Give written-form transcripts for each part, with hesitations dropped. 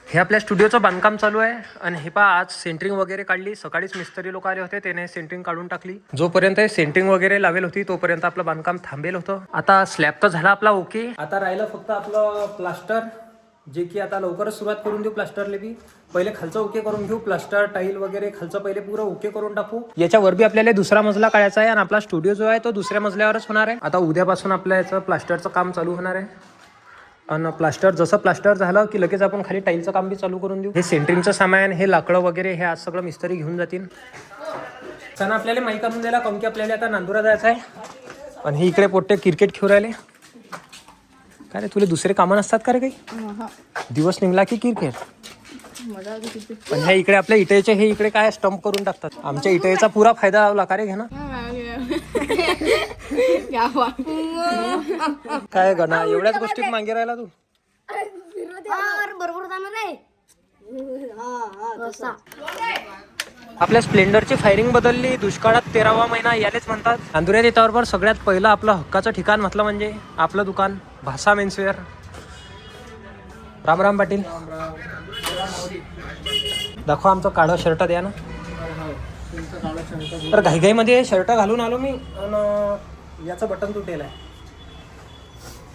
हे आपल्या स्टुडिओचं बांधकाम चालू आहे आणि हे पहा आज सेंटरिंग वगैरे काढली. सकाळीच मिस्त्री लोक आले होते, त्याने सेंटरिंग काढून टाकली. जोपर्यंत सेंटरिंग वगैरे लावेल होती तोपर्यंत आपलं बांधकाम थांबेल होतं. आता स्लॅब तर झाला आपला ओके. आता राहिलं फक्त आपलं प्लास्टर, जे की आता लवकरच सुरुवात करून देऊ प्लास्टरले बी. पहिले खालचं ओके करून घेऊ, प्लास्टर टाईल वगैरे खालचं पहिले पुरं ओके करून टाकू. याच्यावर बी आपल्याला दुसरा मजला काढायचा आहे आणि आपला स्टुडिओ जो आहे तो दुसऱ्या मजल्यावरच होणार आहे. आता उद्यापासून आपल्या याचं प्लास्टरचं काम चालू होणार आहे. आणि प्लास्टर जसं प्लास्टर झालं की लगेच आपण खाली टाईलचं काम बी चालू करून देऊ. हे सेंटरिंगचं सामान, हे लाकडं वगैरे हे आज सगळं मिस्त्री घेऊन जातील. सण आपल्याला माहीत करून द्यायला, कारण की आपल्याला आता नांदुरा जायचं आहे. आणि हे इकडे पोट्टे क्रिकेट खेळू राहिले. काय रे, तुला दुसरे कामं नसतात का रे काही? दिवस निघला की क्रिकेट. पण ह्या इकडे आपल्या इटेचे हे इकडे काय स्टंप करून टाकतात. आमच्या इटेचा पुरा फायदा लावला का रे घे ना. काय गणा एवढ्याच गोष्टीत मागे राहिला तू. आपल्या स्प्लेंडरची फायरिंग बदलली. दुष्काळात 13वा महिना यालेच म्हणतात. नांदुऱ्यात येतावर सगळ्यात पहिलं आपलं हक्काचं ठिकाण म्हटलं म्हणजे आपलं दुकान भाषा मेन्सवेअर. राम राम पाटील. दाखवा आमचं काळं शर्ट द्या ना. तर घाईघाईमध्ये शर्ट घालून आलो मी आणि याचं बटन तुटेल आहे.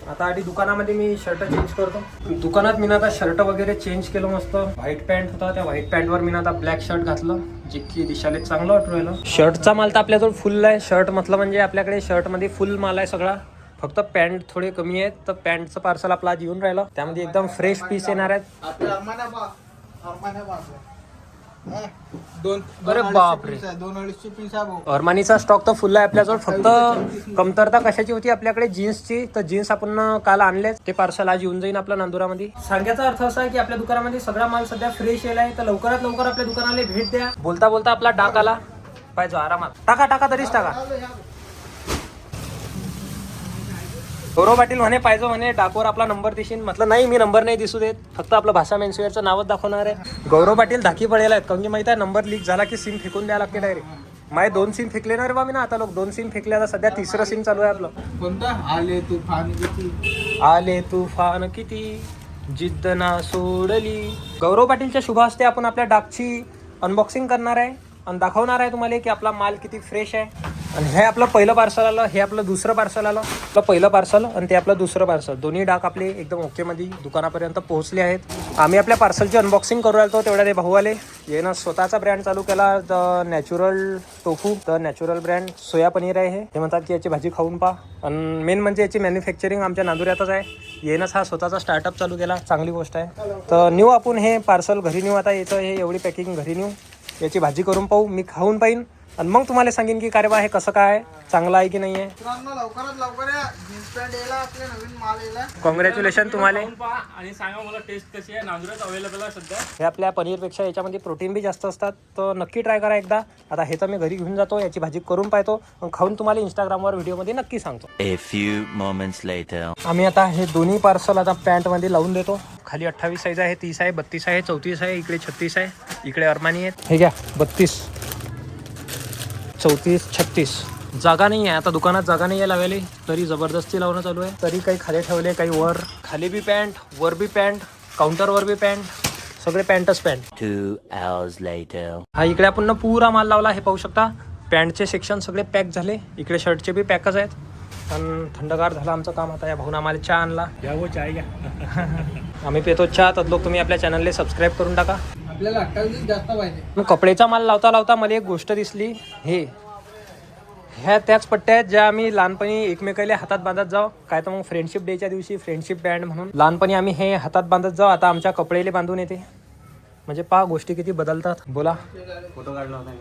आता आधी दुकानामध्ये मी शर्ट चेंज करतो. दुकानात मी आता शर्ट वगैरे चेंज केलं. मस्त व्हाईट पॅन्ट होता, त्या व्हाईट पॅन्टवर मी आता ब्लॅक शर्ट घातलं, जे की दिशाले चांगलं वाटू राहिलं. शर्टचा माल तर आपल्याजवळ फुल आहे. शर्ट म्हटलं म्हणजे आपल्याकडे शर्टमध्ये फुल माल आहे सगळा. फक्त पॅन्ट थोडे कमी आहेत, तर पॅन्टचं पार्सल आपलं आज येऊन राहिलं. त्यामध्ये एकदम फ्रेश पीस येणार आहेत. अरे बापरे, 2-2.5 पीस आहे. अरमानीचा स्टॉक तर फुल आहे आपल्याजवळ. फक्त कमतरता कशाची होती आपल्याकडे? जीन्सची. तर जीन्स आपण काल आणलेच, ते पार्सल आज येऊन जाईल आपल्या नांदुरामध्ये. सांगायचा अर्थ असा आहे की आपल्या दुकानामध्ये सगळा माल सध्या फ्रेश येईल आहे. तर लवकरात लवकर आपल्या दुकानाला भेट द्या. बोलता बोलता आपला डाक आला पाहिजे. आरामात टाका तरीच टाका. गौरव पाटील म्हणे पाहिजे म्हणे डाकवर आपला नंबर दिशील. म्हटलं नाही, मी नंबर नाही दिसू देत, फक्त आपलं भाषा मेन्सवेअरचं नावच दाखवणार आहे. गौरव पाटील धाकी पडेल आहेत, कारण की माहिती आहे नंबर लीक झाला की सिम फेकून द्यायला लागते डायरेक्ट. माझे 2 सिम फेकले ना रे बा मी ना. आता लोक 2 सिम फेकले. आता सध्या 3रं सिम चालू आहे आपलं. कोणतं? आले तुफान किती जिद्द ना सोडली. गौरव पाटीलच्या शुभ हस्ते आपण आपल्या डाकची अनबॉक्सिंग करणार आहे आणि दाखवणार आहे तुम्हाला की आपला माल किती फ्रेश आहे. आणि हे आपलं पहिलं पार्सल आलं, हे आपलं दुसरं पार्सल आलं. आपलं पहिलं पार्सल आणि ते आपलं दुसरं पार्सल, दोन्ही डाक आपले एकदम ओकेमध्ये दुकानापर्यंत पोहोचले आहेत. आम्ही आपल्या पार्सलची अनबॉक्सिंग करू राहिलो, तेवढ्या ते भाऊ आले. यानं स्वतःचा ब्रँड चालू केला, the natural tofu. The natural brand soya paneer आहे हे. म्हणतात की याची भाजी खाऊन पहा. आणि मेन म्हणजे याची मॅन्युफॅक्चरिंग आमच्या नांदुऱ्यातच आहे. येणंच हा स्वतःचा स्टार्टअप चालू केला, चांगली गोष्ट आहे. तर नेऊ आपण हे पार्सल घरी नेऊ. आता याचं हे एवढी पॅकिंग घरी नेऊ, याची भाजी करून पाहू, मी खाऊन पाहीन आणि मग तुम्हाला सांगेन की काय बा हे कसं काय, चांगलं आहे की नाही आहे. लवकरात लवकर जीन्स पॅन्ट यायला, आपले नवीन माल यायला. कॉंग्रॅच्युलेशन तुम्हाला. आणि सांगा मला टेस्ट कशी आहे. नांदुरात अवेलेबल आहे सध्या. हे आपल्या पनीरपेक्षा याच्यामध्ये प्रोटीन बी जास्त असतात, तर नक्की ट्राय करा एकदा. आता हे तर मी घरी घेऊन जातो, याची भाजी करून पाहतो, खाऊन तुम्हाला इंस्टाग्रामवर व्हिडिओमध्ये नक्की सांगतो. A few moments later. आम्ही आता हे दोन्ही पार्सल आता पॅन्टमध्ये लावून देतो. खाली 28 साईज आहे, 30 आहे, 32 आहे, 34 आहे, इकडे 36 आहे, इकडे अरमानी आहेत. हे घ्या 32, 34, 36. जागा नाही आहे आता दुकानात, जागा नाही आहे लावायला, तरी जबरदस्ती लावणं चालू आहे. तरी काही खाली ठेवले, काही वर. खाली बी पॅन्ट, वर बी पॅन्ट, काउंटरवर बी पॅन्ट, सगळे पॅन्टच पॅन्ट. 2 hours later. हा इकडे आपण ना पुरा माल लावला, हे पाहू शकता. पॅन्टचे सेक्शन सगळे पॅक झाले, इकडे शर्टचे बी पॅकच आहेत. पण थंडगार झालं आमचं काम. आता या भाऊन आम्हाला चहा आणला. घ्या वो चाय घ्या. आम्ही पितो चहा. तर लोक तुम्ही आपल्या चॅनलला सबस्क्राईब करून टाका. आपल्याला 28 जास्त पाहिजे. मग कपड्याचा माल लावता लावता मला एक गोष्ट दिसली. ह्या त्याच पट्ट्या आहेत ज्या आम्ही लहानपणी एकमेकाला हातात बांधत जाऊ. काय तर मग फ्रेंडशिप डेच्या दिवशी फ्रेंडशिप बँड म्हणून लहानपणी आम्ही हे हातात बांधत जाऊ. आता आमच्या कपडेले बांधून येते. म्हणजे पहा गोष्टी किती बदलतात. बोला. फोटो काढला होता.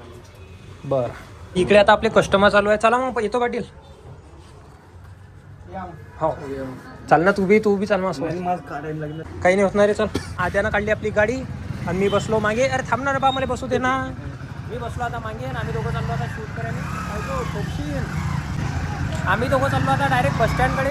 बरं, इकडे आता आपले कस्टमर चालू आहे. चला मग येतो पाटील. हो चाल ना, तू बी चाल मग. काही नाही होत ना रे. चल. आद्यानं काढली आपली गाडी आणि मी बसलो मागे. अरे थांब ना रे बा, मला बसू दे ना. मी बसलो आता मागे आणि आम्ही दोघं चाललो आता शूट करायला. आम्ही दोघं चाललो आता डायरेक्ट बसस्टँडकडे.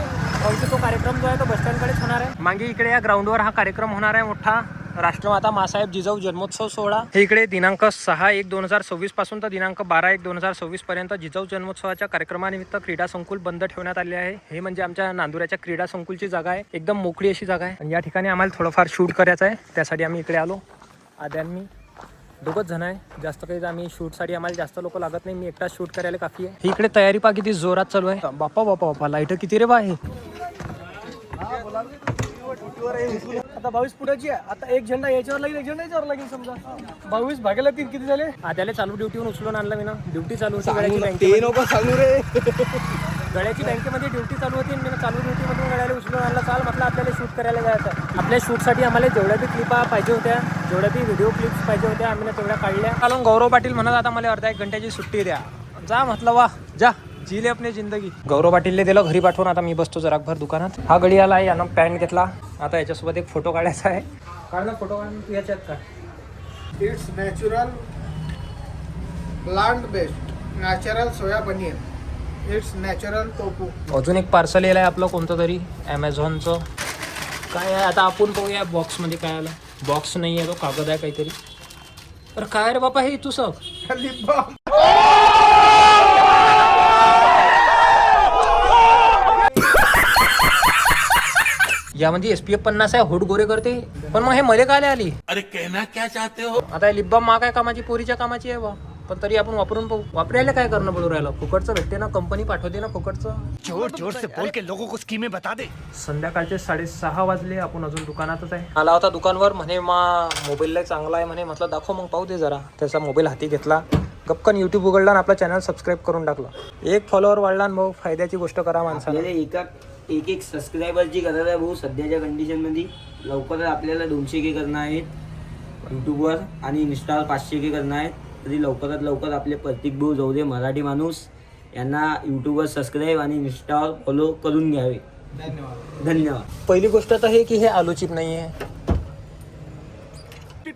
तो कार्यक्रम जो आहे तो बसस्टँडकडेच होणार आहे. मागे इकडे या ग्राउंडवर हा कार्यक्रम होणार आहे मोठा. राष्ट्रमाता मासाहेब जिजाऊ जन्मोत्सव सोहळा हे इकडे दिनांक 6/1/2026 पासून तर दिनांक 12/1/2026 पर्यंत जिजाऊ जन्मोत्सवाच्या कार्यक्रमानिमित्त क्रीडा संकुल बंद ठेवण्यात आले आहे. हे म्हणजे आमच्या नांदुराच्या क्रीडा संकुलची जागा आहे. एकदम मोकळी अशी जागा आहे आणि या ठिकाणी आम्हाला थोडंफार शूट करायचं आहे. त्यासाठी आम्ही इकडे आलो. आद्या मी दोघंच जण आहे. जास्त काही आम्ही शूटसाठी आम्हाला जास्त लोक लागत नाही. मी एकटाच शूट करायला काफी आहे. इकडे तयारी पा किती जोरात चालू आहे. बाप्पा बाप्पा बाप्पा लाईट किती रे बा आहे. आता 22 फुटाची आहे. आता एक झेंडा याच्यावर लागेल, एक झेंडा याच्यावर लागेल. समजा 22 भागायला 3 किती झाले. आद्याला चालू ड्युटीहून उचलून आणलं मी ना. ड्युटी चालू होती गड्याची गड्याची बँकेमध्ये ड्युटी चालू होती. मी चालू ड्युटीमधून गड्याला उचलून आणलं. चाल म्हटलं आपल्याला शूट करायला जायचं. आपल्या शूटसाठी आम्हाला जेवढ्या बी क्लिपा पाहिजे होत्या, जेवढ्या बी व्हिडिओ क्लिप्स पाहिजे होत्या, आम्ही ना तेवढ्या काढल्या. कारण गौरव पाटील म्हणत आता मला अर्धा 1 घंट्याची सुट्टी द्या. जा म्हटलं वा जा जिले आपली जिंदगी. गौरव पाटीलने दिलं घरी पाठवून. आता मी बसतो जराकभर दुकानात. हा गडी आला आहे. यानं पॅन्ट घेतला. आता याच्यासोबत एक फोटो काढायचा आहे. काढला फोटो काढून तू याच्यात काढ. It's natural plant based natural soya paneer. It's natural tofu. अजून एक पार्सल येलं आहे आपलं कोणतं तरी ॲमेझॉनचं. काय आहे आता आपण पाहूया बॉक्समध्ये काय आलं. बॉक्स नाही आहे तो कागद आहे काहीतरी. तर काय रे बापा हे तू सब लिप बाम. यामध्ये SPF 50 आहे. होट गोरे करते. पण मग हे मध्ये काय आली. अरे कहना क्या चाहते हो. आता लिप बाम मा काय कामाची पोरीच्या कामाची आहे बा. पण तरी आपण वापरून पाहू. वापरायला काय करणं पडू राहिलं. फुकटचं भेटते ना. कंपनी पाठवते ना फुकटचं. जोर जोर से बोल के लोगों को स्कीमें बता दे. संध्याकाळचे 6:30 वाजले. आपण अजून दुकानातच आहे. आला होता दुकानवर. म्हणे मोबाईलला चांगला आहे म्हणे. म्हटलं दाखव मग पाहू दे जरा. त्याचा मोबाईल हाती घेतला. गपकन यूट्यूब उघडला आणि आपला चॅनल सबस्क्राईब करून टाकलं. 1 फॉलोअर वाढला आणि भाऊ फायद्याची गोष्ट करा माणसाला. एक सबस्क्रायबरची गरज आहे भाऊ सध्याच्या कंडिशनमध्ये. लवकरच आपल्याला 200K करणं आहेत यूट्यूबवर आणि इंस्टावर 500K करणं आहेत. तरी लवकरात लवकर आपले प्रतीक भाऊ जाऊ दे मराठी माणूस यांना यूट्यूबवर सबस्क्राईब आणि इंस्टावर फॉलो करून घ्यावे. धन्यवाद. पहिली गोष्ट तर हे की हे आलू चिप नाही आहे.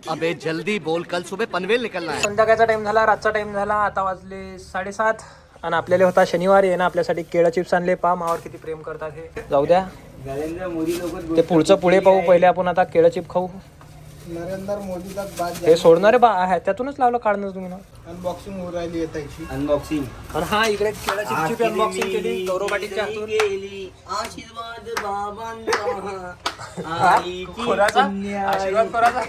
अबे जल्दी बोल, कल सुबह पनवेल निकलना है. संध्याकाळचा टाइम झाला. रातचा टाइम झाला. आता वाजले 7:30 आणि आपल्याला होता शनिवार आहे ना. आपल्यासाठी केळं चिप्स आणले. पा मावर किती प्रेम करतात हे. जाऊ द्या नरेंद्र मोदी लोक ते पुढचं पुढे पाहू. पहिले आपण आता केळं चिप खाऊ. नरेंद्र मोदी तक बात हे सोडणारे बा आहे. त्यातूनच लावलं काढणं तुम्ही ना. अनबॉक्सिंग हो राहिली आहे त्याची. अनबॉक्सिंग. आणि हा इकडे केळं चिपची अनबॉक्सिंग केली गौरव पाटीलच्या हातून. आशीर्वाद बाबांचा. आशीर्वाद कोराचा.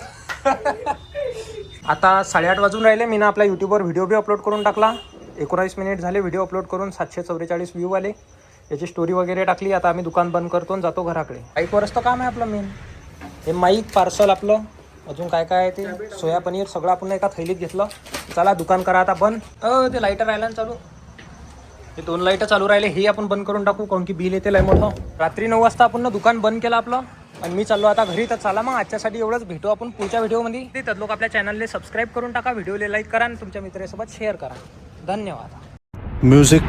आता 8:30 वाजून राहिले. मी ना आपल्या युट्यूबवर व्हिडिओ बी अपलोड करून टाकला. 19 मिनिट झाले व्हिडिओ अपलोड करून. 744 व्ह्यू आले. याची स्टोरी वगैरे टाकली. आता आम्ही दुकान बंद करतो आणि जातो घराकडे. बाईकवरच तर काम आहे आपलं मेन. हे माईक पार्सल आपलं. अजून काय काय आहे ते सोया पनीर सगळं आपण एका थैलीत घेतलं. चला दुकान करा आता बंद. ते लाईटर राहिला ना चालू. हे 2 लाईटर चालू राहिले. हे आपण बंद करून टाकू काऊन की बिल येते लय मोठं. रात्री 9 वाजता आपण दुकान बंद केलं आपलं आणि मी चाललो आता घरी. तर चला मग आजच्यासाठी एवढंच. भेटू आपण पुढच्या व्हिडिओमध्ये. तर लोक आपल्या चॅनलला सबस्क्राईब करून टाका. व्हिडिओला लाईक करा आणि तुमच्या मित्रांसोबत शेअर करा. धन्यवाद. म्यूजिक